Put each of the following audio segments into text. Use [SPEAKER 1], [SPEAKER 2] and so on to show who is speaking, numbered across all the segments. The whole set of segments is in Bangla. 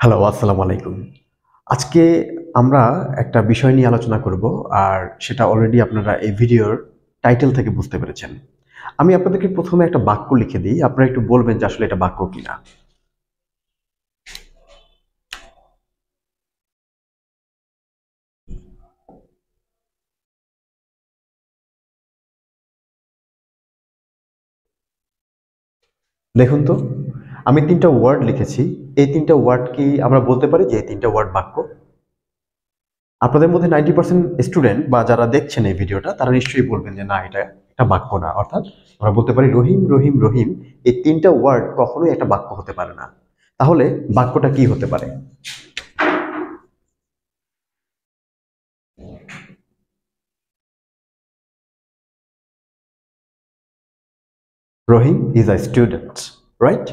[SPEAKER 1] হ্যালো, আসসালামু আলাইকুম। আজকে আমরা একটা বিষয় নিয়ে আলোচনা করব, আর সেটা অলরেডি আপনারা এই ভিডিওর টাইটেল থেকে বুঝতে পেরেছেন। আমি আপনাদেরকে প্রথমে একটা বাক্য লিখে দিই, আপনারা একটু বলবেন যে আসলে এটা বাক্য কিনা। দেখুন তো, আমি ৩টা ওয়ার্ড লিখেছি। এই ৩টা ওয়ার্ড কি আমরা বলতে পারি যে এই ৩টা ওয়ার্ড বাক্য? আপনাদের মধ্যে 90% স্টুডেন্ট বা যারা দেখছেন এই ভিডিওটা তারা নিশ্চয়ই বলবেন যে না, এটা একটা বাক্য না। অর্থাৎ আমরা বলতে পারি রহিম রহিম রহিম, এই ৩টা ওয়ার্ড কখনোই একটা বাক্য হতে পারে না। তাহলে বাক্যটা কি হতে পারে? রহিম ইজ আ স্টুডেন্ট, রাইট?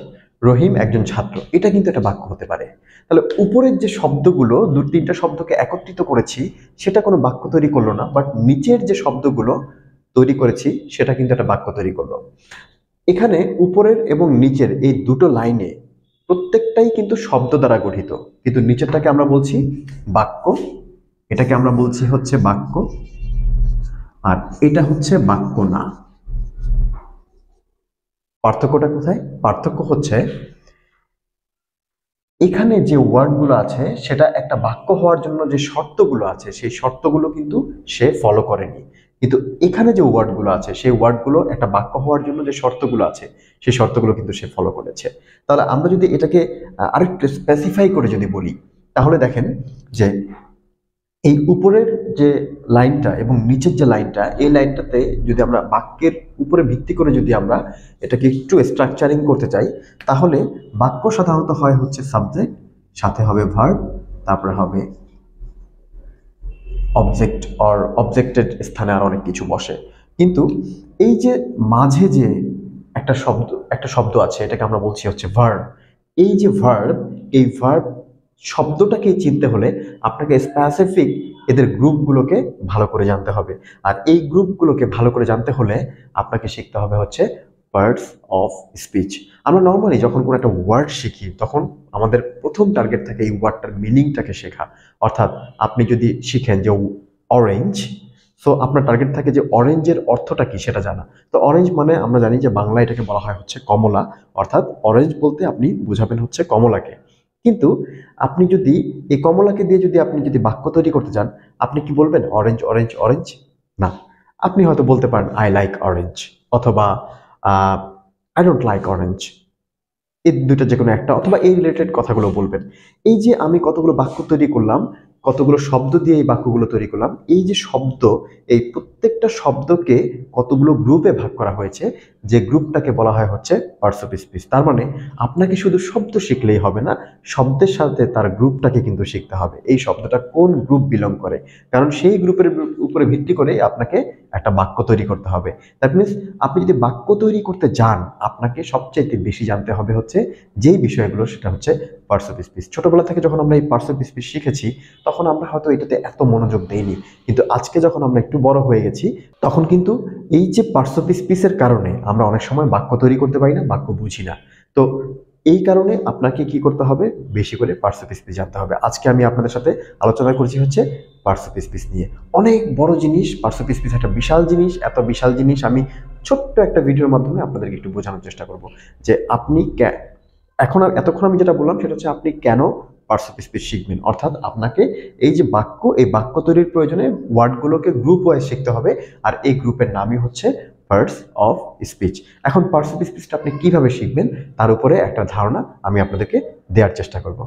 [SPEAKER 1] রহিম একজন ছাত্র, এটা কিন্তু একটা বাক্য হতে পারে। তাহলে উপরের যে শব্দগুলো, ২-৩টা শব্দকে একত্রিত করেছি, সেটা কোনো বাক্য তৈরি করলো না, বাট নিচের যে শব্দগুলো তৈরি করেছি সেটা কিন্তু একটা বাক্য তৈরি করলো। এখানে উপরের এবং নিচের এই দুটো লাইনে প্রত্যেকটাই কিন্তু শব্দ দ্বারা গঠিত, কিন্তু নিচেরটাকে আমরা বলছি বাক্য, এটাকে আমরা বলছি হচ্ছে বাক্য, আর এটা হচ্ছে বাক্য না। পার্থক্যটা কোথায়? পার্থক্য হচ্ছে এখানে যে ওয়ার্ডগুলো আছে সেটা একটা বাক্য হওয়ার জন্য যে শর্তগুলো আছে সেই শর্তগুলো কিন্তু সে ফলো করেনি, কিন্তু এখানে যে ওয়ার্ডগুলো আছে সেই ওয়ার্ডগুলো একটা বাক্য হওয়ার জন্য যে শর্তগুলো আছে সেই শর্তগুলো কিন্তু সে ফলো করেছে। তাহলে আমরা যদি এটাকে আরেকটু স্পেসিফাই করে যদি বলি, তাহলে দেখেন যে এই উপরের যে লাইনটা এবং নিচের যে লাইনটা, এই লাইনটাতে যদি আমরা বাক্যের উপরে ভিত্তি করে যদি আমরা এটাকে একটু স্ট্রাকচারিং করতে চাই, তাহলে বাক্য সাধারণত হয় হচ্ছে সাবজেক্ট, সাথে হবে ভার্ব, তারপরে হবে অবজেক্ট, অর অবজেক্টের স্থানে আর অনেক কিছু বসে। কিন্তু এই যে মাঝে যে একটা শব্দ আছে, এটাকে আমরা বলছি হচ্ছে ভার্ব। এই যে ভার্ব, এই ভার্ব শব্দটাকে চিনতে হলে আপনাকে স্পেসিফিক এদের গ্রুপগুলোকে ভালো করে জানতে হবে। আর এই গ্রুপগুলোকে ভালো করে জানতে হলে আপনাকে শিখতে হবে হচ্ছে পার্টস অফ স্পিচ। আমরা নর্মালি যখন কোনো একটা ওয়ার্ড শিখি তখন আমাদের প্রথম টার্গেট থাকে এই ওয়ার্ডটার মিনিংটাকে শেখা। অর্থাৎ আপনি যদি শিখেন যে অরেঞ্জ, সো আপনার টার্গেট থাকে যে অরেঞ্জের অর্থটা কি সেটা জানা। তো অরেঞ্জ মানে আমরা জানি যে বাংলায় এটাকে বলা হয় হচ্ছে কমলা, অর্থাৎ অরেঞ্জ বলতে আপনি বুঝাবেন হচ্ছে কমলাকে। কিন্তু আপনি যদি এই কমলাকে দিয়ে যদি বাক্য তৈরি করতে চান, আপনি কি বলবেন? Orange orange orange? না, আপনি হয়তো বলতে পারেন আই লাইক অরেঞ্জ, অথবা আই ডোন্ট লাইক অরেঞ্জ। এই দুইটা যে কোনো একটা, অথবা এই রিলেটেড কথাগুলো বলবেন। এই যে আমি কতগুলো বাক্য তৈরি করলাম, কতগুলো শব্দ দিয়ে এই বাক্যগুলো তৈরি করলাম, এই যে শব্দ, এই প্রত্যেকটা শব্দকে কতগুলো গ্রুপে ভাগ করা হয়েছে, যে গ্রুপটাকে বলা হয় হচ্ছে পার্টস অফ স্পিচ। তার মানে আপনাকে শুধু শব্দ শিখলেই হবে না, শব্দের সাথে তার গ্রুপটাকে কিন্তু শিখতে হবে, এই শব্দটা কোন গ্রুপ বিলং করে, কারণ সেই গ্রুপের উপরে ভিত্তি করে আপনাকে একটা বাক্য তৈরি করতে হবে। দ্যাট মিনস আপনি যদি বাক্য তৈরি করতে যান, আপনাকে সবচেয়ে বেশি জানতে হবে হচ্ছে যেই বিষয়গুলো, সেটা হচ্ছে পার্টস অফ স্পিচ। ছোটবেলা থেকে যখন আমরা এই পার্টস অফ স্পিচ শিখেছি তখন আমরা হয়তো এটাতে এত মনোযোগ দেইনি, কিন্তু আজকে যখন আমরা একটু বড় হয়ে গেছি তখন কিন্তু এই যে পার্টস অফ স্পিচের কারণে আমরা অনেক সময় বাক্য তৈরি করতে পারি না, বাক্য বুঝি না। তো এই কারণে আপনাকে কি করতে হবে? বেশি করে পার্টস অফ স্পিচ জানতে হবে। আজকে আমি আপনাদের সাথে আলোচনা করছি হচ্ছে পার্টস অফ স্পিচ নিয়ে। অনেক বড় জিনিস, পার্টস অফ স্পিচ একটা বিশাল জিনিস। এত বিশাল জিনিস আমি ছোট্ট একটা ভিডিওর মাধ্যমে আপনাদেরকে একটু বোঝানোর চেষ্টা করব যে আপনি এতক্ষণ আমি যেটা বললাম সেটা হচ্ছে আপনি কেন পার্টস অফ স্পিচ শিখবেন। অর্থাৎ আপনাকে এই যে বাক্য, এই বাক্য তৈরির প্রয়োজনে ওয়ার্ডগুলোকে গ্রুপ ওয়াইজ শিখতে হবে, আর এই গ্রুপের নামই হচ্ছে পার্টস অফ স্পিচ। এখন পার্টস অফ স্পিচটা আপনি কিভাবে শিখবেন তার উপরে একটা ধারণা আমি আপনাদেরকে দেওয়ার চেষ্টা করব।